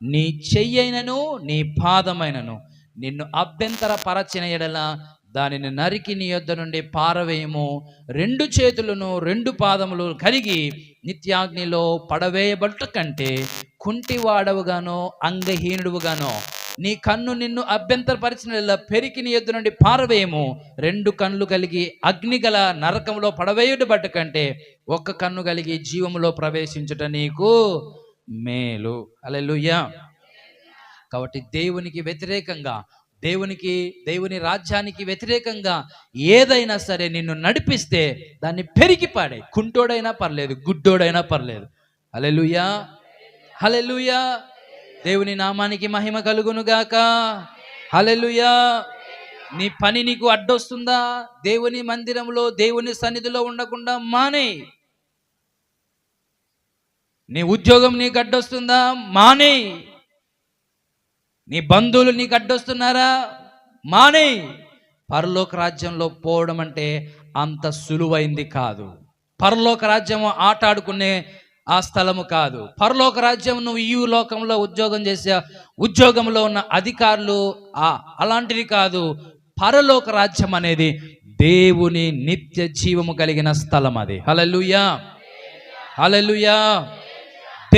నీ చెయ్యైనను నీ పాదమైనను నిన్ను అభ్యంతర పరచిన ఎడల దానిని నరికి నీ యొద్ద నుండి పారవేయము. 2 చేతులను 2 పాదములు కలిగి నిత్యాగ్నిలో పడవేయబట్ట కంటే కుంటివాడవుగానో అంగహీనుడుగానో నీ కన్ను నిన్ను అభ్యంతరపరిచిన పెరికి నీ యొద్ద నుండి పారవేయము. 2 కన్నులు కలిగి అగ్ని గల నరకంలో పడవేయుట కంటే 1 కన్ను కలిగి జీవములో ప్రవేశించుట నీకు మేలు. హల్లెలూయా. కాబట్టి దేవునికి వ్యతిరేకంగా, దేవుని రాజ్యానికి వ్యతిరేకంగా ఏదైనా సరే నిన్ను నడిపిస్తే దాన్ని పెరికి పాడే. కుంటోడైనా పర్లేదు, గుడ్డోడైనా పర్లేదు. హల్లెలూయా, హల్లెలూయా. దేవుని నామానికి మహిమ కలుగునుగాక. హల్లెలూయా. నీ పని నీకు అడ్డొస్తుందా? దేవుని మందిరంలో, దేవుని సన్నిధిలో ఉండకుండా మానే. నీ ఉద్యోగం నీకు అడ్డొస్తుందా? మానే. నీ బంధువులు నీకు అడ్డొస్తున్నారా? మానే. పరలోక రాజ్యంలో పోవడం అంటే అంత సులువైంది కాదు. పరలోక రాజ్యం ఆట ఆడుకునే ఆ స్థలము కాదు. పరలోక రాజ్యం నువ్వు ఈ లోకంలో ఉద్యోగం చేసే ఉద్యోగంలో ఉన్న అధికారులు అలాంటివి కాదు. పరలోక రాజ్యం అనేది దేవుని నిత్య జీవము కలిగిన స్థలం అది. హల్లెలూయా, హల్లెలూయా.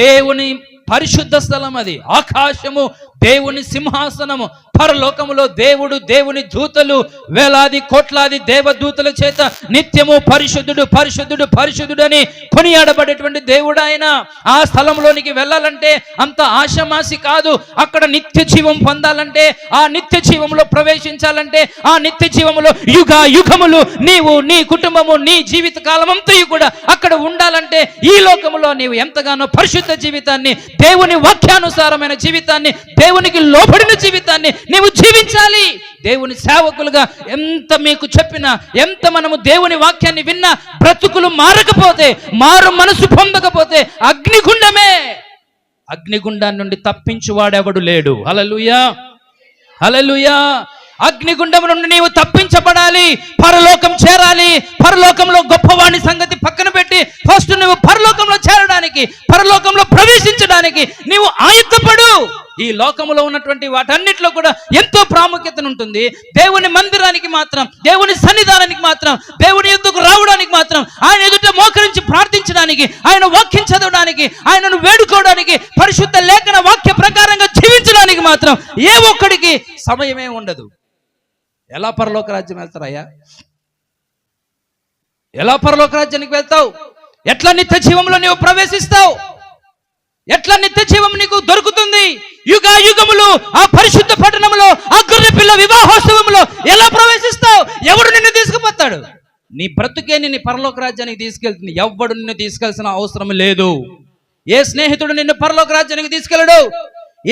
దేవుని పరిశుద్ధ స్థలం అది. ఆకాశము దేవుని సింహాసనము, పరలోకములో దేవుడు, దేవుని దూతలు, వేలాది కోట్లాది దేవదూతల చేత నిత్యము పరిశుద్ధుడు పరిశుద్ధుడు పరిశుద్ధుడు అని కొనియాడబడేటువంటి దేవుడు ఆయన. ఆ స్థలంలోనికి వెళ్ళాలంటే అంత ఆశమాసి కాదు. అక్కడ నిత్య జీవం పొందాలంటే, ఆ నిత్య జీవంలో ప్రవేశించాలంటే, ఆ నిత్య జీవములో యుగ యుగములు నీవు, నీ కుటుంబము, నీ జీవిత కాలం అంతా కూడా అక్కడ ఉండాలంటే ఈ లోకములో నీవు ఎంతగానో పరిశుద్ధ జీవితాన్ని, దేవుని వాక్యానుసారమైన జీవితాన్ని, దేవునికి లోబడిన జీవితాన్ని నీవు జీవించాలి. దేవుని సేవకులుగా ఎంత మీకు చెప్పినా, ఎంత మనము దేవుని వాక్యాన్ని విన్నా బ్రతుకులు మారకపోతే, మారు మనసు పొందకపోతే అగ్నిగుండమే. అగ్నిగుండాన్ని నుండి తప్పించువాడెవడు లేడు. హల్లెలూయా, హల్లెలూయా. అగ్నిగుండం నుండి నీవు తప్పించబడాలి, పరలోకం చేరాలి. పరలోకంలో గొప్పవాణి సంగతి పక్కన పెట్టి ఫస్ట్ నువ్వు పరలోకంలో చేరడానికి, పరలోకంలో ప్రవేశించడానికి నీవు ఆయత్తపడు. ఈ లోకంలో ఉన్నటువంటి వాటన్నిటిలో కూడా ఎంతో ప్రాముఖ్యత ఉంటుంది. దేవుని మందిరానికి మాత్రం, దేవుని సన్నిధానానికి మాత్రం, దేవుని ఎద్దుకు రావడానికి మాత్రం, ఆయన ఎదుట మోకరించి ప్రార్థించడానికి, ఆయన వాక్యం చదవడానికి, ఆయనను వేడుకోవడానికి, పరిశుద్ధ లేఖన వాక్య ప్రకారంగా జీవించడానికి మాత్రం ఏ ఒక్కడికి సమయమే ఉండదు. ఎలా పరలోక రాజ్యం వెళ్తారయ్యా? ఎలా పరలోక రాజ్యానికి వెళ్తావు? ఎట్లా నిత్య జీవంలో నీవు ప్రవేశిస్తావు? ఎట్లా నిత్య జీవం నీకు దొరుకుతుంది? యుగ యుగములు ఆ పరిశుద్ధ పట్టణంలో, ఆ గొర్రె పిల్ల వివాహోత్సవంలో ఎలా ప్రవేశిస్తావు? ఎవడు నిన్ను తీసుకుపోతాడు? నీ బ్రతుకే నిన్ను పరలోక రాజ్యానికి తీసుకెళ్తుంది. ఎవడు నిన్ను తీసుకెళ్లాల్సిన అవసరం లేదు. ఏ స్నేహితుడు నిన్ను పరలోక రాజ్యానికి తీసుకెళ్ళడు.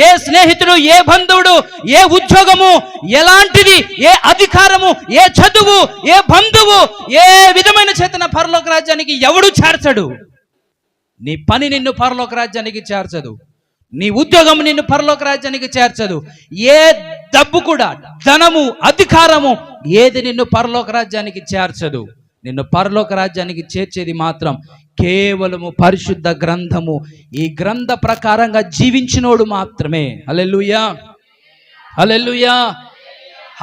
ఏ స్నేహితుడు, ఏ బంధువుడు, ఏ ఉద్యోగము, ఎలాంటిది, ఏ అధికారము, ఏ చదువు, ఏ బంధువు, ఏ విధమైన చేతన పరలోక రాజ్యానికి ఎవడు చేర్చడు. నీ పని నిన్ను పరలోక రాజ్యానికి చేర్చదు. నీ ఉద్యోగం నిన్ను పరలోక రాజ్యానికి చేర్చదు. ఏ డబ్బు కూడా, ధనము, అధికారము ఏది నిన్ను పరలోక రాజ్యానికి చేర్చదు. నిన్ను పరలోక రాజ్యానికి చేర్చేది మాత్రం కేవలము పరిశుద్ధ గ్రంథము. ఈ గ్రంథ ప్రకారంగా జీవించినోడు మాత్రమే. హల్లెలూయా, హల్లెలూయా,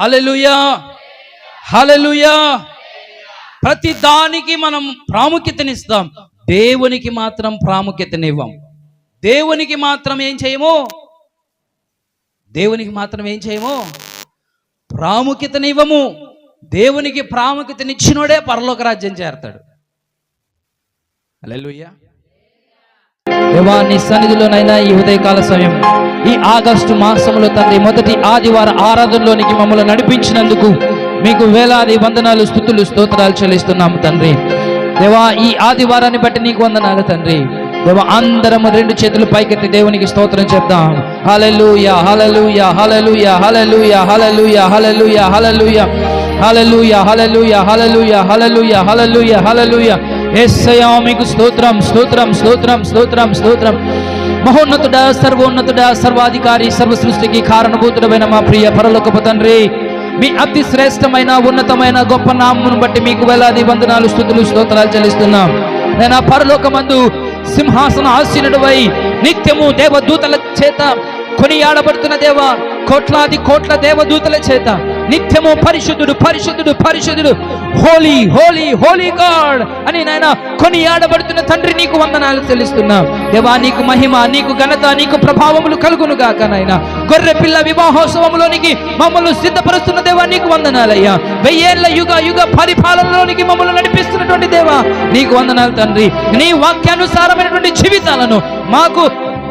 హల్లెలూయా, హల్లెలూయా. ప్రతి దానికి మనం ప్రాముఖ్యతనిస్తాం, దేవునికి మాత్రం ప్రాముఖ్యతనివ్వం. దేవునికి మాత్రం ఏం చేయము? దేవునికి మాత్రం ఏం చేయము? ప్రాముఖ్యతనివ్వము. దేవునికి ప్రాముఖ్యతనిచ్చినోడే పరలోక రాజ్యం చేరతాడు. హల్లెలూయా. దేవా, నీ సన్నిధిలోనైనా ఈ ఉదయకాల సమయం, ఈ ఆగస్టు మాసంలో తండ్రి మొదటి ఆదివార ఆరాధనలోనికి మమ్మల్ని నడిపించినందుకు మీకు వేలాది వందనాలు, స్తుతులు, స్తోత్రాలు చెల్లిస్తున్నాము తండ్రి. దేవా, ఈ ఆదివారాన్ని బట్టి నీకు వందనాలు తండ్రి. దేవా, అందరము 2 చేతులు పైకెత్తి దేవునికి స్తోత్రం చెప్దాం. హల్లెలూయా, హల్లెలూయా, హల్లెలూయా, హల్లెలూయా, హల్లెలూయా, హల్లెలూయా, హల్లెలూయా, హల్లెలూయా, హల్లెలూయా, హల్లెలూయా, హల్లెలూయా, హల్లెలూయా, హల్లెలూయా. యేసయ్యా మీకు స్తోత్రం, స్తోత్రం, స్తోత్రం, స్తోత్రం, స్తోత్రం. మహోన్నతుడా, సర్వోన్నతుడా, సర్వాధికారి, సర్వ సృష్టికి కారణభూతుడమైన మా ప్రియ పరలోకపు తండ్రి, మీ అతి శ్రేష్టమైన, ఉన్నతమైన, గొప్ప నామమును బట్టి మీకు వేలాది వందనాలు, స్తుతులు, స్తోత్రాలు చెల్లిస్తున్నాం. నేను పరలోకమందు సింహాసన ఆసీనుడివై నిత్యము దేవదూతల చేత కొనియాడబడుతున్న దేవా, కోట్లాది కోట్ల దేవదూతల చేత నిత్యము పరిశుద్ధుడు పరిశుద్ధుడు పరిశుద్ధుడు, హోలీ హోలీ హోలీ గాడ్ అని నాయన కొనియాడబడుతున్న తండ్రి నీకు వందనాలు చెల్లిస్తున్నా దేవా. నీకు మహిమ, నీకు ఘనత, నీకు ప్రభావములు కలుగును గాక నాయన. గొర్రె పిల్ల వివాహోత్సవంలోనికి మమ్మల్ని సిద్ధపరుస్తున్న దేవా నీకు వందనాలయ్యా. 1000 ఏళ్ల యుగ యుగ పరిపాలనలోనికి మమ్మల్ని నడిపిస్తున్నటువంటి దేవా నీకు వందనాలు తండ్రి. నీ వాక్యానుసారమైనటువంటి జీవితాలను మాకు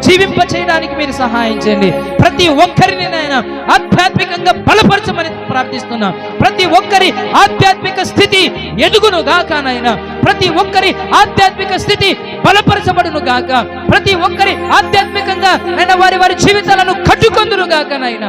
జీవింప చేయడానికి మీరు సహాయం చేయండి. ప్రతి ఒక్కరిని నాయన ఆధ్యాత్మికంగా బలపరచమని ప్రార్థిస్తున్నా. ప్రతి ఒక్కరి ఆధ్యాత్మిక స్థితి ఎదుగును గాక నాయన. ప్రతి ఒక్కరి ఆధ్యాత్మిక స్థితి బలపరచబడును గాక. ప్రతి ఒక్కరి ఆధ్యాత్మికంగా నాయన వారి వారి జీవితాలను కట్టుకొందురు గాక నాయన.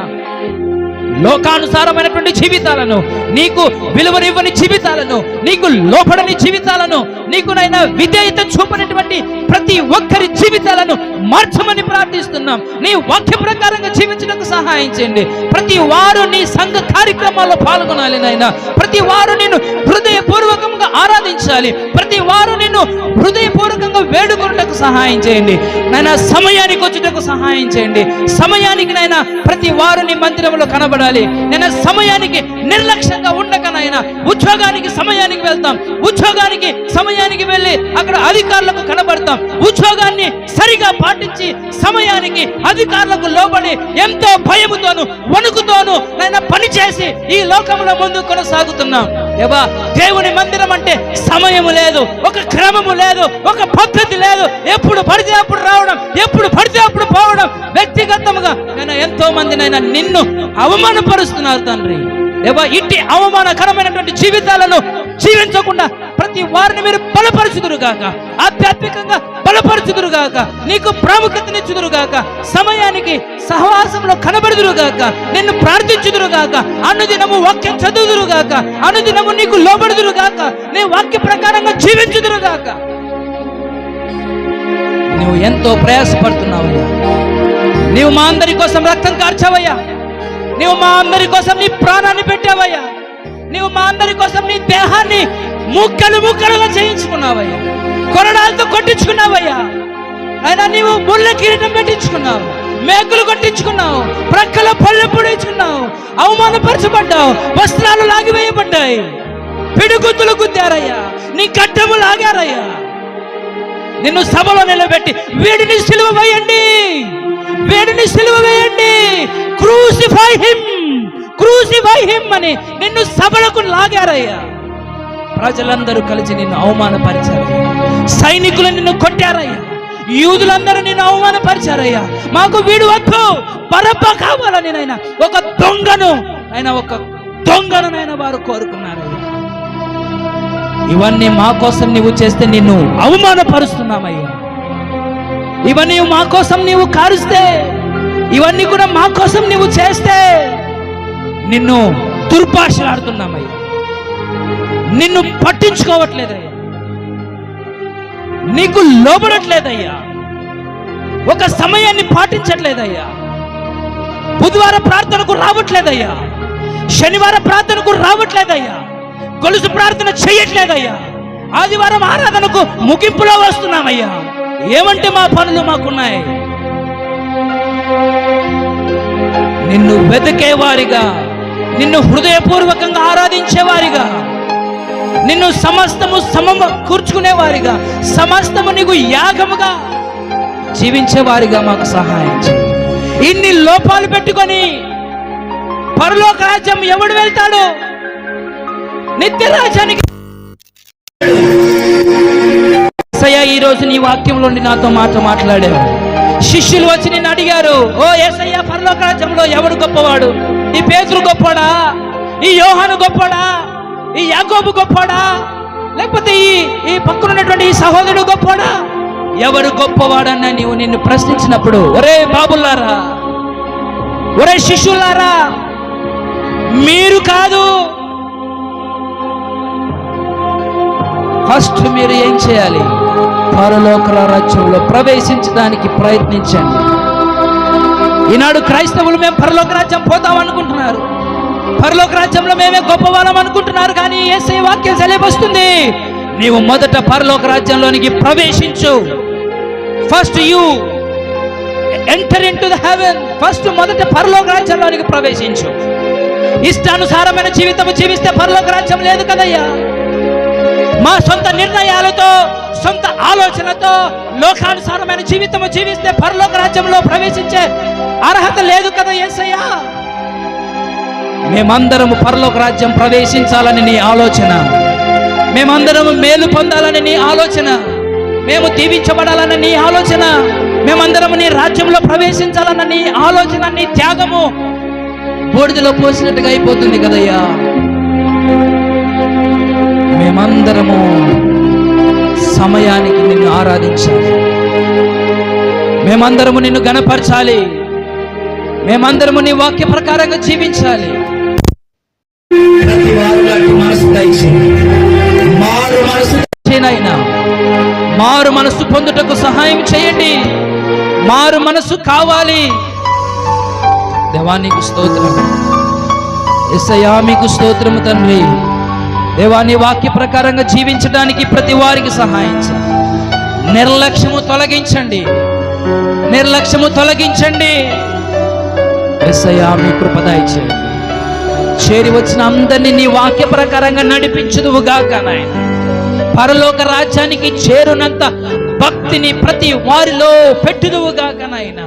లోకానుసారమైనటువంటి జీవితాలను, నీకు విలువనివ్వని జీవితాలను, నీకు లోపడని జీవితాలను, నీకు నైనా విధేయత చూపనటువంటి ప్రతి ఒక్కరి జీవితాలను మార్చమని ప్రార్థిస్తున్నాం. నీ వాక్య ప్రకారంగా జీవించడానికి సహాయం చేయండి. ప్రతి వారు నీ సంఘ కార్యక్రమాల్లో పాల్గొనాలి నాయన. ప్రతి వారు నిన్ను హృదయపూర్వకంగా ఆరాధించాలి. ప్రతి వారు నిన్ను హృదయపూర్వకంగా వేడుకొనుటకు సహాయం చేయండి నాయన. సమయానికి వచ్చుటకు సహాయం చేయండి. సమయానికి నాయన ప్రతి వారు నీ మందిరంలో కనబడాలి. నేను సమయానికి నిర్లక్ష్యంగా ఉండక నాయన, ఉద్యోగానికి సమయానికి వెళ్తాం, ఉద్యోగానికి సమయానికి వెళ్ళి అక్కడ అధికారులకు కనబడతాం, ఉద్యోగాన్ని సరిగా పాటించి సమయానికి అధికారులకు లోబడి ఎంతో భయముతోను వణుకుతోను నాయన పనిచేసి ఈ లోకంలో ముందు కొనసాగుతున్నాం. దేవా, దేవుని మందిరం అంటే సమయము లేదు, ఒక క్రమము లేదు, ఒక పద్ధతి లేదు. ఎప్పుడు పడితే అప్పుడు రావడం, ఎప్పుడు పడితే అప్పుడు పోవడం. వ్యక్తిగతంగా నేను ఎంతో మంది నైనా నిన్ను అవమానపరుస్తున్నారు తండ్రి. దేవా, ఇట్టి అవమానకరమైనటువంటి జీవితాలను జీవించకుండా ప్రతి వారిని మీరు బలపరచుదురుగాక, ఆధ్యాత్మికంగా బలపరచుదురుగాక, నీకు ప్రాముఖ్యతనిచ్చుదురుగాక, సమయానికి సహవాసంలో కనబడుదురుగాక, నిన్ను ప్రార్థించుదురుగాక, అనుదినము వాక్యం చదువుదురుగాక, అనుదినము నీకు లోబడుదురుగాక, నీ వాక్య ప్రకారంగా జీవించుదురుగాక. నువ్వు ఎంతో ప్రయాసపడుతున్నావయ్యా. నీవు మా అందరి కోసం రక్తం కార్చావయ్యా. నీవు మా అందరి కోసం నీ ప్రాణాన్ని పెట్టావయ్యా. నీవు మా అందరి కోసం నీ దేహాన్ని ముక్కలు ముక్కలుగా చేయించుకున్నావయ్యా. కొరడాలతో కొట్టించుకున్నావయ్యా. అయినా నీవు ముళ్ళ కిరీటం పెట్టించుకున్నావు, మేకులు కొట్టించుకున్నావు, ప్రక్కల పళ్ళు పొడించుకున్నావు, అవమానపరచబడ్డావు, వస్త్రాలు లాగివేయబడ్డాయి, పిడుగుతులు గుద్దారయ్యా, నీ గడ్డము లాగారయ్యా. నిన్ను సభలో నిలబెట్టి వీడిని సిలువ వేయండి, వీడిని సిలువ వేయండి, క్రూసిఫై హిమ్, క్రూసిఫై హిమ్ అని నిన్ను సభలకు లాగారయ్యా. ప్రజలందరూ కలిసి నిన్ను అవమానపరిచారయ్యా. సైనికులు నిన్ను కొట్టారయ్యా. యూదులందరూ నిన్ను అవమానపరిచారయ్యా. మాకు వీడు వద్దు, బరబ్బా కావాలని నైనా ఒక దొంగను నైనా వారు కోరుకున్నారయ్యా. ఇవన్నీ మా కోసం నీవు చేస్తే నిన్ను అవమానపరుస్తున్నామయ్యా. ఇవన్నీ మా కోసం నీవు కారుస్తే, ఇవన్నీ కూడా మా కోసం నీవు చేస్తే నిన్ను దుర్భాషలాడుతున్నామయ్యా. నిన్ను పట్టించుకోవట్లేదయ్యా, నీకు లోబడట్లేదయ్యా, ఒక సమయాన్ని పాటించట్లేదయ్యా, బుధవారం ప్రార్థనకు రావట్లేదయ్యా, శనివారం ప్రార్థనకు రావట్లేదయ్యా, గొలుసు ప్రార్థన చేయట్లేదయ్యా, ఆదివారం ఆరాధనకు ముగింపులో వస్తున్నామయ్యా. ఏమంటే మా పనులు మాకున్నాయి. నిన్ను వెతికేవారిగా, నిన్ను హృదయపూర్వకంగా ఆరాధించేవారిగా, నిన్ను సమస్తము కూర్చుకునేవారిగా, సమస్తము నీకు యాగముగా జీవించేవారిగా మాకు సహాయం చేయి. ఇన్ని లోపాలు పెట్టుకొని పరలోక రాజ్యం ఎవడు వెళ్తాడు? నిత్య రాజ్యానికి. ఈ రోజు నీ వాక్యంలో నాతో మాట్లాడారు. శిష్యులు వచ్చి నిన్ను అడిగారు, ఓ యేసయ్య, పరలోక రాజ్యంలో ఎవడు గొప్పవాడు? ఈ పేతురు గొప్పవాడా? ఈ యోహాను గొప్పవాడా? ఈ యాకోబు గొప్పవాడా? లేకపోతే ఈ పక్కన ఉన్నటువంటి ఈ సహోదరుడు గొప్పవాడా? ఎవరు గొప్పవాడన్నా నిన్ను ప్రశ్నించినప్పుడు, ఒరే బాబులారా, ఒరే శిష్యులారా, మీరు కాదు, ఫస్ట్ మీరు ఏం చేయాలి? పరలోక రాజ్యంలో ప్రవేశించడానికి ప్రయత్నించండి. ఈనాడు క్రైస్తవులు మేము పరలోక రాజ్యం పోతాం అనుకుంటున్నారు, పరలోక రాజ్యంలో మేమే గొప్పవాళ్ళం అనుకుంటున్నారు. కానీ యేసయ్య వాక్యం సెలవిస్తుంది, నీవు మొదట పరలోక రాజ్యంలోనికి ప్రవేశించు. First you enter in to the heaven. First మొదట పరలోక రాజ్యంలోనికి ప్రవేశించు. ఇష్టానుసారమైన జీవితం జీవిస్తే పరలోక రాజ్యం లేదు కదయ్యా. మా సొంత నిర్ణయాలతో, సొంత ఆలోచనతో లోకానుసారమైన జీవితం జీవిస్తే పరలోక రాజ్యంలో ప్రవేశించే అర్హత లేదు కదా యేసయ్యా. మేమందరము పరలోక రాజ్యం ప్రవేశించాలని నీ ఆలోచన, మేమందరము మేలు పొందాలని నీ ఆలోచన, మేము దీవించబడాలని నీ ఆలోచన, మేమందరము నీ రాజ్యంలో ప్రవేశించాలన్న నీ ఆలోచన, నీ త్యాగము బూడిదలో పోసినట్టుగా అయిపోతుంది కదయ్యా. మేమందరము సమయానికి నిన్ను ఆరాధించాలి, మేమందరము నిన్ను గణపరచాలి, మేమందరము నీ వాక్య ప్రకారంగా జీవించాలి. మారు మనసు పొందుటకు సహాయం చేయండి. మారు మనసు కావాలి. దేవా నీకు స్తోత్రం, యేసయ్యా మీకు స్తోత్రము తండ్రి. దేవా నీ వాక్య ప్రకారంగా జీవించడానికి ప్రతి వారికి సహాయం చేయండి. నిర్లక్ష్యము తొలగించండి, నిర్లక్ష్యము తొలగించండి. యేసయ్యా మీ కృప దయచేయండి. చేరి వచ్చిన అందరినీ నీ వాక్య ప్రకారంగా నడిపించుదువుగాక నాయన. పరలోక రాజ్యానికి చేరునంత భక్తిని ప్రతి వారిలో పెట్టుదువుగాక నాయన.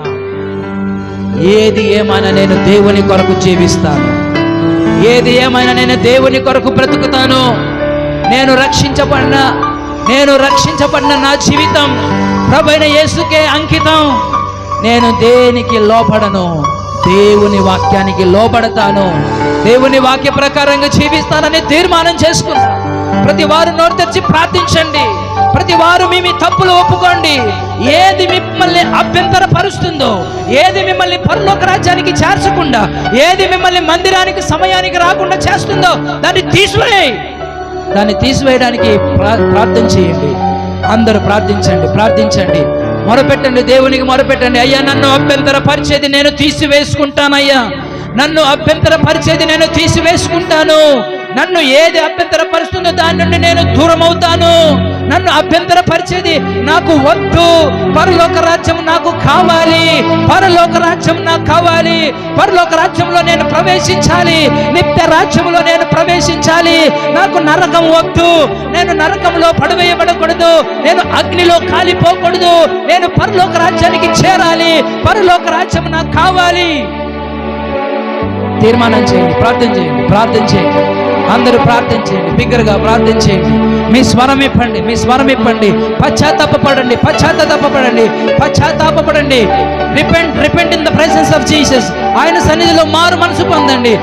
ఏది ఏమైనా నేను దేవుని కొరకు జీవిస్తాను, ఏది ఏమైనా నేను దేవుని కొరకు బ్రతుకుతాను. నేను రక్షించబడిన నా జీవితం ప్రభువైన యేసుకే అంకితం. నేను దేనికి లోపడను, దేవుని వాక్యానికి లోబడతాను, దేవుని వాక్య ప్రకారంగా జీవిస్తానని తీర్మానం చేసుకున్నాను. ప్రతి వారు నోరు తెరిచి ప్రార్థించండి. ప్రతి వారు మీ తప్పులు ఒప్పుకోండి. ఏది మిమ్మల్ని అభ్యంతరపరుస్తుందో, ఏది మిమ్మల్ని పరలోక రాజ్యానికి చేర్చకుండా, ఏది మిమ్మల్ని మందిరానికి సమయానికి రాకుండా చేస్తుందో దాన్ని తీసివేయడానికి ప్రార్థన చేయండి. అందరూ ప్రార్థించండి. మొరపెట్టండి, దేవునికి మొరపెట్టండి. అయ్యా నన్ను అభ్యంతరపరిచేది నేను తీసివేసుకుంటానయ్యా, నన్ను అభ్యంతరపరిచేది నేను తీసివేసుకుంటాను. నన్ను ఏది అభ్యంతరపరుస్తుందో దాని నుండి నేను దూరం అవుతాను. నన్ను అభ్యంతరపరిచేది నాకు వద్దు. పరలోక రాజ్యం నాకు కావాలి, పరలోక రాజ్యం నాకు కావాలి. పరలోక రాజ్యంలో నేను ప్రవేశించాలి, నిత్య రాజ్యంలో నేను ప్రవేశించాలి. నాకు నరకం వద్దు, నేను నరకంలో పడవేయబడకూడదు, నేను అగ్నిలో కాలిపోకూడదు. నేను పరలోక రాజ్యానికి చేరాలి, పరలోక రాజ్యం నాకు కావాలి. తీర్మానం చేయండి, ప్రార్థన చేయండి. అందరూ ప్రార్థన చేయండి, బిగ్గరగా ప్రార్థన చేయండి. మీ స్వరం ఇప్పండి. పశ్చాత్తాపపడండి. Repent in the presence of Jesus. ఆయన సన్నిధిలో మారు మనసు పొందండి.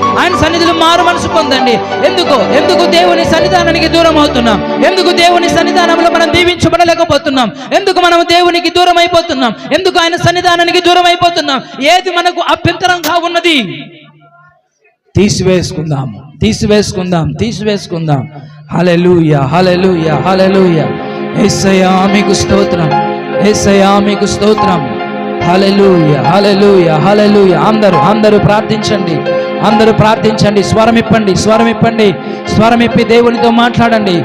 ఎందుకు దేవుని సన్నిధానానికి దూరం అవుతున్నాం? ఎందుకు దేవుని సన్నిధానంలో మనం దీవించబడలేకపోతున్నాం? ఎందుకు మనం దేవునికి దూరం అయిపోతున్నాం? ఎందుకు ఆయన సన్నిధానానికి దూరం అయిపోతున్నాం? ఏది మనకు అభ్యంతరంగా ఉన్నది తీసివేసుకుందాం. హల్లెలూయా. యేసయ్యా మీకు స్తోత్రం. హల్లెలూయా. అందరూ ప్రార్థించండి. స్వరమిప్పి దేవునితో మాట్లాడండి.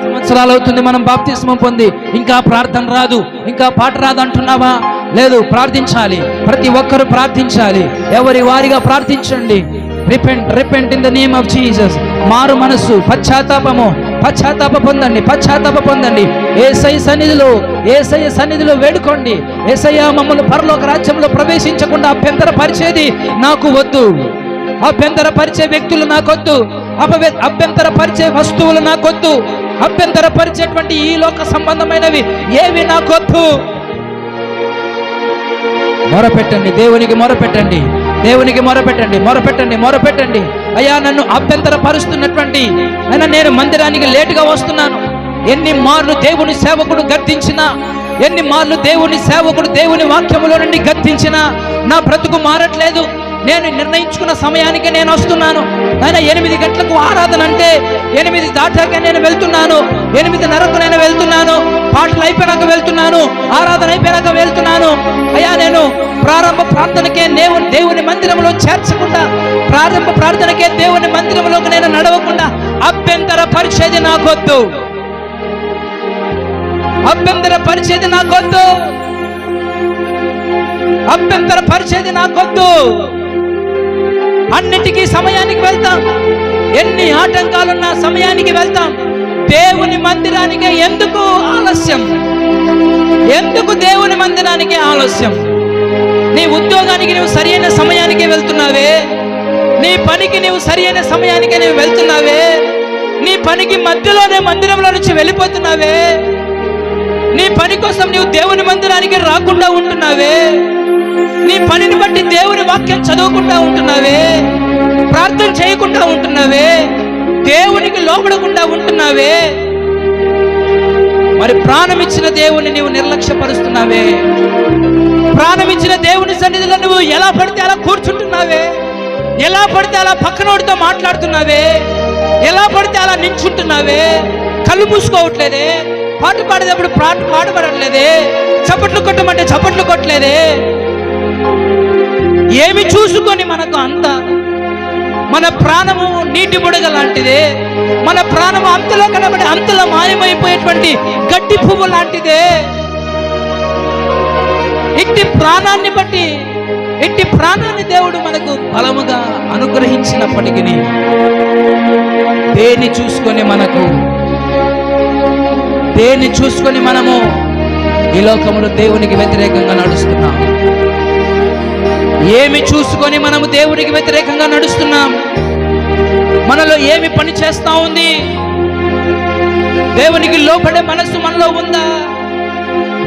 సంవత్సరాలు అవుతుంది మనం బాప్తిస్మం పొంది, ఇంకా ప్రార్థన రాదు, ఇంకా పాట రాదు అంటున్నావా? లేదు, ప్రార్థించాలి. ప్రతి ఒక్కరూ ప్రార్థించాలి. ఎవరి వారిగా ప్రార్థించండి. Repent in the name of Jesus. మారు మనస్సు, పశ్చాత్తాప పొందండి. యేసయ్య సన్నిధిలో వేడుకోండి. యేసయ్య మమ్మల్ని పరలోక రాజ్యంలో ప్రవేశించకుండా అభ్యంతరపరిచేది నాకు వద్దు, అభ్యంతరపరిచే వ్యక్తులు నాకొద్దు, అభ్యంతరపరిచే వస్తువులు నాకొద్దు, అభ్యంతరపరిచేటువంటి ఈ లోక సంబంధమైనవి ఏవి నాకొద్దు. మొరపెట్టండి, దేవునికి మొరపెట్టండి. అయ్యా నన్ను అభ్యంతరపరుస్తున్నటువంటి అయినా నేను మందిరానికి లేటుగా వస్తున్నాను. ఎన్ని మార్లు దేవుని సేవకుడు గద్దించినా, ఎన్ని మార్లు దేవుని సేవకుడు దేవుని వాక్యములో నుండి గద్దించినా నా బ్రతుకు మారట్లేదు. నేను నిర్ణయించుకున్న సమయానికి నేను వస్తున్నాను. ఆయన 8 గంటలకు ఆరాధన అంటే 8 దాటాక నేను వెళ్తున్నాను, 8:30కు నేను వెళ్తున్నాను, పాటలు అయిపోయినాక వెళ్తున్నాను, ఆరాధన అయిపోయినాక వెళ్తున్నాను. అయ్యా నేను ప్రారంభ ప్రార్థనకే దేవుని మందిరంలో చేర్చకుండా, ప్రారంభ ప్రార్థనకే దేవుని మందిరంలోకి నేను నడవకుండా అభ్యంతర పరిచేది నాకొద్దు. అభ్యంతర పరిచేది నాకొద్దు, అభ్యంతర పరిచేది నాకొద్దు. అన్నిటికీ సమయానికి వెళ్తాం, ఎన్ని ఆటంకాలున్నా సమయానికి వెళ్తాం. దేవుని మందిరానికి ఎందుకు ఆలస్యం? ఎందుకు దేవుని మందిరానికి ఆలస్యం? నీ ఉద్యోగానికి నువ్వు సరైన సమయానికి వెళ్తున్నావే, నీ పనికి నువ్వు సరైన సమయానికి నువ్వు వెళ్తున్నావే, నీ పనికి మధ్యలోనే మందిరంలో నుంచి వెళ్ళిపోతున్నావే, నీ పని కోసం నువ్వు దేవుని మందిరానికి రాకుండా ఉంటున్నావే, నీ పనిని బట్టి దేవుని వాక్యం చదవకుండా ఉంటున్నావే, ప్రార్థన చేయకుండా ఉంటున్నావే, దేవునికి లోబడకుండా ఉంటున్నావే. మరి ప్రాణమిచ్చిన దేవుని నీవు నిర్లక్ష్యపరుస్తున్నావే. ప్రాణమిచ్చిన దేవుని సన్నిధిలో నువ్వు ఎలా పడితే అలా కూర్చుంటున్నావే, ఎలా పడితే అలా పక్కనోడితో మాట్లాడుతున్నావే, ఎలా పడితే అలా నించుంటున్నావే. కళ్ళు మూసుకోవట్లేదే, పాట పాడేటప్పుడు పాట పాడట్లేదే, చప్పట్లు కొట్టమంటే చప్పట్లు కొట్టలేదే. ఏమి చూసుకొని మనకు అంత? మన ప్రాణము నీటి బుడగ లాంటిదే, మన ప్రాణము అంతలో కనబడి అంతలో మాయమైపోయేటువంటి గడ్డి పువ్వు లాంటిదే. ఇట్టి ప్రాణాన్ని బట్టి, ఇట్టి ప్రాణాన్ని దేవుడు మనకు బలముగా అనుగ్రహించినప్పటికీ దేన్ని చూసుకొని మనము ఈ లోకములో దేవునికి వ్యతిరేకంగా నడుస్తున్నాం? ఏమి చూసుకొని మనము దేవునికి వ్యతిరేకంగా నడుస్తున్నాం? మనలో ఏమి పని చేస్తా ఉంది? దేవునికి లోపడే మనస్సు మనలో ఉందా?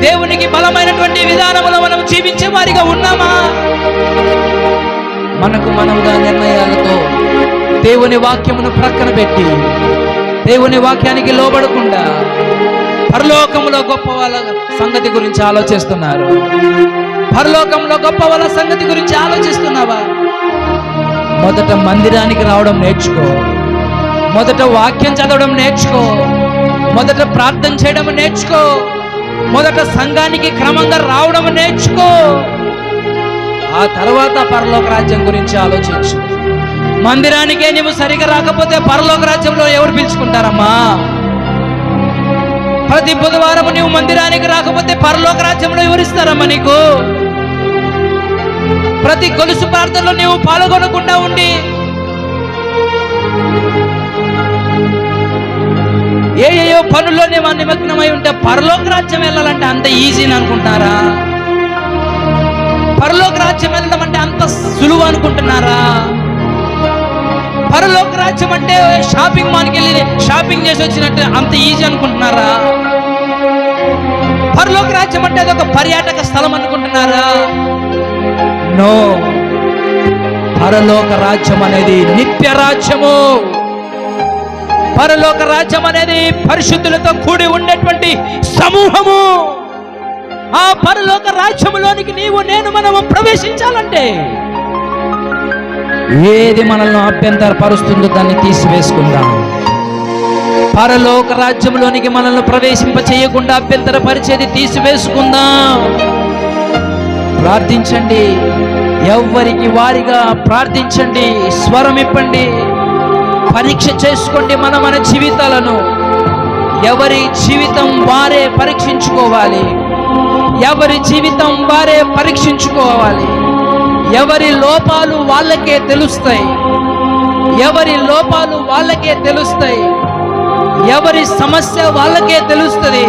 దేవునికి బలమైనటువంటి విధానములో మనం జీవించే వారిగా ఉన్నామా? మనకు మనముగా నిర్ణయాలతో దేవుని వాక్యమును ప్రక్కన పెట్టి, దేవుని వాక్యానికి లోబడకుండా పరలోకములో గొప్ప వాళ్ళ సంగతి గురించి ఆలోచిస్తున్నారు. పరలోకంలో గొప్ప వాళ్ళ సంగతి గురించి ఆలోచిస్తున్నావా? మొదట మందిరానికి రావడం నేర్చుకో, మొదట వాక్యం చదవడం నేర్చుకో, మొదట ప్రార్థన చేయడం నేర్చుకో, మొదట సంఘానికి క్రమంగా రావడం నేర్చుకో. ఆ తర్వాత పరలోక రాజ్యం గురించి ఆలోచించు. మందిరానికే నువ్వు సరిగా రాకపోతే పరలోక రాజ్యంలో ఎవరు పిలుచుకుంటారమ్మా? ప్రతి బుధవారం నువ్వు మందిరానికి రాకపోతే పరలోక రాజ్యంలో ఎవరిస్తారమ్మా నీకు? ప్రతి గొలుసు ప్రార్థనలో నీవు పాల్గొనకుండా ఉండి ఏయో పనుల్లో నీవు నిమగ్నమై ఉంటే పరలోక రాజ్యం వెళ్ళాలంటే అంత ఈజీని అనుకుంటారా? పరలోక రాజ్యం వెళ్ళడం అంటే అంత సులువు అనుకుంటున్నారా? పరలోక రాజ్యం అంటే షాపింగ్ మాల్కి వెళ్ళి షాపింగ్ చేసి వచ్చినట్టు అంత ఈజీ అనుకుంటున్నారా? పరలోక రాజ్యం అంటే అదొక పర్యాటక స్థలం అనుకుంటున్నారా? నో, పరలోక రాజ్యం అనేది నిత్య రాజ్యము. పరలోక రాజ్యం అనేది పరిశుద్ధులతో కూడి ఉండేటువంటి సమూహము. ఆ పరలోక రాజ్యములోనికి మనము ప్రవేశించాలంటే ఏది మనల్ని అభ్యంతరపరుస్తుందో దాన్ని తీసివేసుకుందాం. పరలోక రాజ్యంలోనికి మనల్ని ప్రవేశింప చేయకుండా అభ్యంతరపరిచేది తీసివేసుకుందాం. ప్రార్థించండి, ఎవరికి వారిగా ప్రార్థించండి, స్వరం ఇప్పండి, పరీక్ష చేసుకోండి మన జీవితాలను. ఎవరి జీవితం వారే పరీక్షించుకోవాలి, ఎవరి జీవితం వారే పరీక్షించుకోవాలి. ఎవరి లోపాలు వాళ్ళకే తెలుస్తాయి, ఎవరి లోపాలు వాళ్ళకే తెలుస్తాయి, ఎవరి సమస్య వాళ్ళకే తెలుస్తుంది.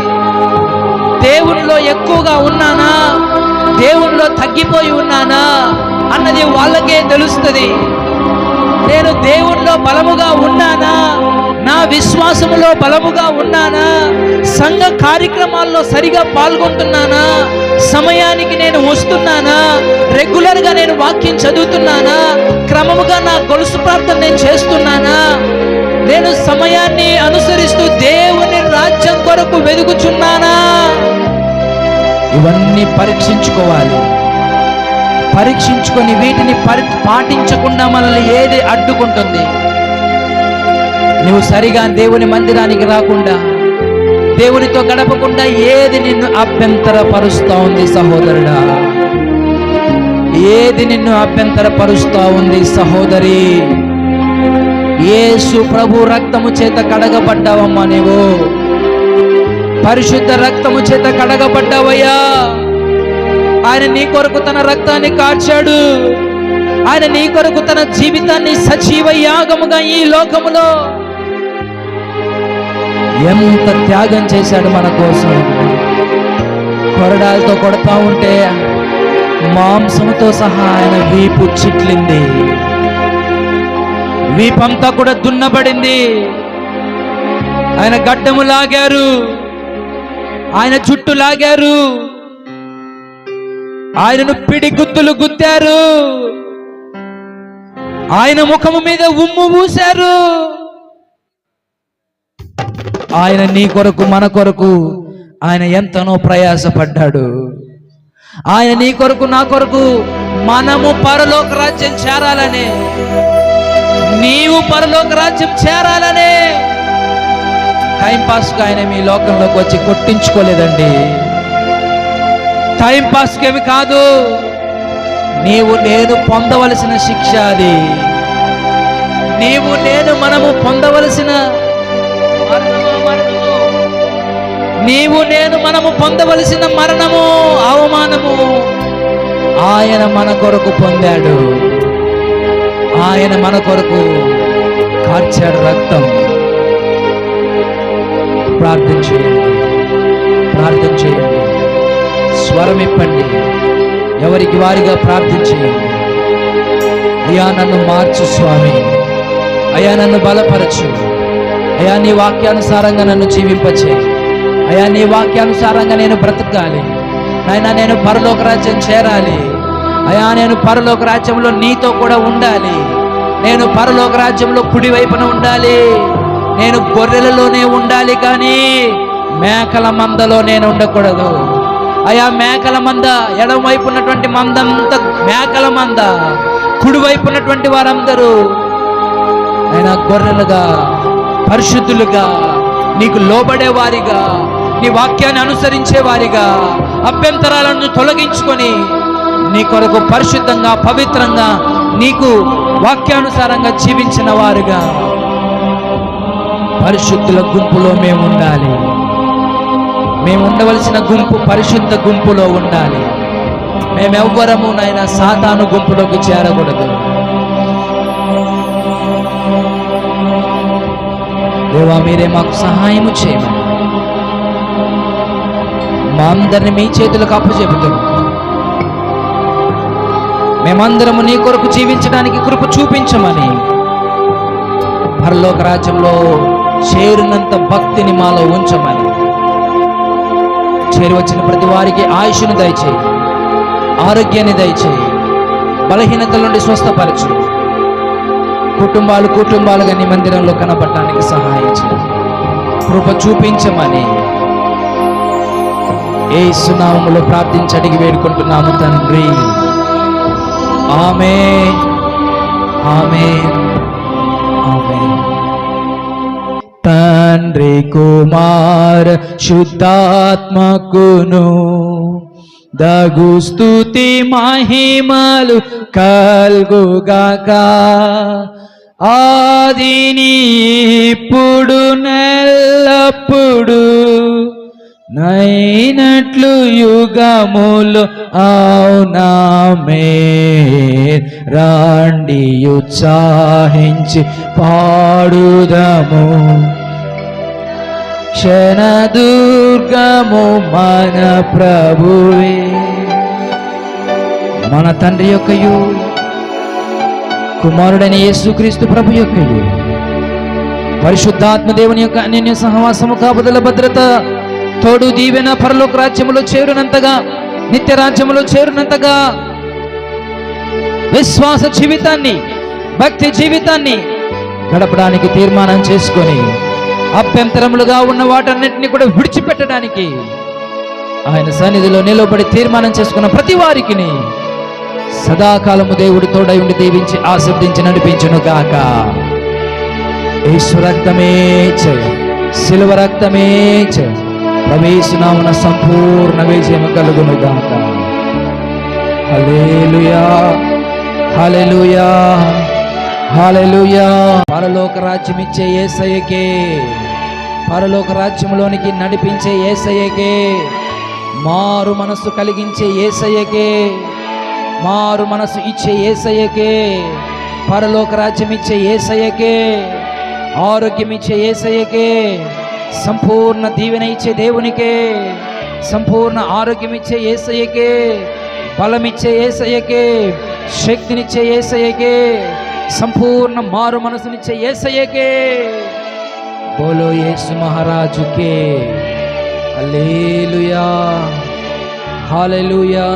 దేవునిలో ఎక్కువగా ఉన్నానా, దేవునిలో తగ్గిపోయి ఉన్నానా అన్నది వాళ్ళకే తెలుస్తుంది. నేను దేవునిలో బలముగా ఉన్నానా, నా విశ్వాసములో బలముగా ఉన్నానా, సంఘ కార్యక్రమాల్లో సరిగా పాల్గొంటున్నానా, సమయానికి నేను వస్తున్నానా, రెగ్యులర్గా నేను వాక్యం చదువుతున్నానా, క్రమముగా నా గొలుసు ప్రార్థన నేను చేస్తున్నానా, నేను సమయాన్ని అనుసరిస్తూ దేవుని రాజ్యం కొరకు వెదుగుచున్నానా? ఇవన్నీ పరీక్షించుకోవాలి. పరీక్షించుకొని వీటిని పాటించకుండా మనల్ని ఏది అడ్డుకుంటుంది? నువ్వు సరిగా దేవుని మందిరానికి రాకుండా, దేవునితో గడపకుండా ఏది నిన్ను అభ్యంతరపరుస్తూ ఉంది సహోదరుడా? ఏది నిన్ను అభ్యంతరపరుస్తూ ఉంది సహోదరి? యేసు ప్రభు రక్తము చేత కడగబడ్డావమ్మా. పరిశుద్ధ రక్తము చేత కడగబడ్డావయ్యా. ఆయన నీ కొరకు తన రక్తాన్ని కార్చాడు. ఆయన నీ కొరకు తన జీవితాన్ని సజీవ యాగముగా ఈ లోకములో ఎంత త్యాగం చేశాడు మన కోసం. కొరడాలతో కొడతా ఉంటే మాంసముతో సహా ఆయన వీపు చిట్లింది, వీపంతా కూడా దున్నబడింది. ఆయన గడ్డము లాగారు, ఆయన జుట్టు లాగారు, ఆయనను పిడిగుద్దులు గుద్దారు, ఆయన ముఖము మీద ఉమ్ము పూశారు. ఆయన నీ కొరకు మన కొరకు ఆయన ఎంతనో ప్రయాసపడ్డాడు. ఆయన నీ కొరకు నా కొరకు మనము పరలోక రాజ్యం చేరాలనే, నీవు పరలోక రాజ్యం చేరాలనే టైంపాస్గా ఆయన మీ లోకంలోకి వచ్చి కొట్టించుకోలేదండి. టైంపాస్కి ఏమి కాదు, నీవు నేను పొందవలసిన శిక్ష అది. నీవు నేను మనము పొందవలసిన నీవు నేను మనము పొందవలసిన మరణము, అవమానము ఆయన మన కొరకు పొందాడు. ఆయన మన కొరకు కార్చాడు రక్తం. ప్రార్థన చేయండి, ప్రార్థన చేయండి, స్వరం ఇప్పండి, ఎవరికి వారిగా ప్రార్థన చేయండి. అయ్యా నన్ను మార్చు స్వామి, అయ్యా నన్ను బలపరచు, అయ్యా నీ వాక్యానుసారంగా నన్ను జీవింపచేయి, అయ్యా నీ వాక్యానుసారంగా నేను బ్రతకాలి నాయనా. నేను పరలోక రాజ్యం చేరాలి అయ్యా. నేను పరలోక రాజ్యంలో నీతో కూడా ఉండాలి. నేను పరలోక రాజ్యంలో కుడి వైపున ఉండాలి. నేను గొర్రెలలోనే ఉండాలి, కానీ మేకల మందలో నేను ఉండకూడదు అయ్యా. మేకల మంద ఎడమ వైపు ఉన్నటువంటి మందంతా మేకల మంద, కుడివైపు ఉన్నటువంటి వారందరూ ఆయన గొర్రెలుగా, పరిశుద్ధులుగా, నీకు లోబడే వారిగా, నీ వాక్యాన్ని అనుసరించే వారిగా, అభ్యంతరాలను తొలగించుకొని నీ కొరకు పరిశుద్ధంగా, పవిత్రంగా, నీకు వాక్యానుసారంగా జీవించిన వారుగా పరిశుద్ధుల గుంపులో మేము ఉండాలి. మేము ఉండవలసిన గుంపు పరిశుద్ధ గుంపులో ఉండాలి. మేమెవ్వరము నాయన సాతాను గుంపులోకి చేరకూడదు. దేవా మీరే మాకు సహాయము చేయమని మా అందరిని మీ చేతులకు అప్పచెబుతాం. మేమందరము నీ కొరకు జీవించడానికి కృప చూపించమని, పరలోక రాజ్యంలో చేరినంత భక్తిని మాలో ఉంచమని, చేరి వచ్చిన ప్రతి వారికి ఆయుష్ను దయచేయి, ఆరోగ్యాన్ని దయచేయి, బలహీనతల నుండి స్వస్థపరచు, కుటుంబాలుగా నీ మందిరంలో కనబడటానికి సహాయం చేయి, కృప చూపించమని యేసు నామములో ప్రార్థించి అడిగి వేడుకుంటున్నాము తండ్రి. ఆమేన్, ఆమేన్, ఆమేన్. తండ్రి కుమార శుద్ధాత్మకును దగు స్తుతి మహిమలు కల్గుగాక, ఆదిని ఇప్పుడు నెల్లప్పుడు నైనట్లు యుగములు అవునామే. రాండి ఉత్సాహించి పాడుదము, క్షణదుర్గము మన ప్రభువే. మన తండ్రి యొక్కయు కుమారుడైన యేసుక్రీస్తు ప్రభు యొక్కయు పరిశుద్ధాత్మ దేవుని యొక్క అన్యోన్య సహవాసము, కాపుదల, భద్రత, తోడు, దీవెన పరలోక రాజ్యములో చేరునంతగా, నిత్య రాజ్యములో చేరునంతగా విశ్వాస జీవితాన్ని, భక్తి జీవితాన్ని గడపడానికి తీర్మానం చేసుకొని అభ్యంతరములుగా ఉన్న వాటన్నిటిని కూడా విడిచిపెట్టడానికి ఆయన సన్నిధిలో నిలబడి తీర్మానం చేసుకున్న ప్రతి వారికి సదాకాలము దేవుడి తోడై ఉండి దీవించి ఆశీర్వదించి నడిపించును గాక. యేసు రక్తమే జయ, శిలువ రక్తమే జయ. ప్రవేశనామున సంపూర్ణ విజయం కలుగును గాక. హల్లెలూయా, హల్లెలూయా, హల్లెలూయా. పరలోక రాజ్యం ఇచ్చే యేసయ్యకే పరలోక రాజ్యంలోనికి నడిపించే యేసయ్యకే, మారు మనస్సు కలిగించే యేసయ్యకే, మారు మనస్సు ఇచ్చే యేసయ్యకే, పరలోక రాజ్యం ఇచ్చే యేసయ్యకే, ఆరోగ్యం ఇచ్చే యేసయ్యకే, సంపూర్ణ దీవెన ఇచ్చే దేవునికే, సంపూర్ణ ఆరోగ్యం ఇచ్చే యేసయ్యకే, బలమిచ్చే యేసయ్యకే, శక్తినిచ్చే యేసయ్యకే, సంపూర్ణ మారు మనసునిచ్చే యేసయ్యకే. బోలో యేసు మహారాజుకే. హల్లెలూయా, హల్లెలూయా.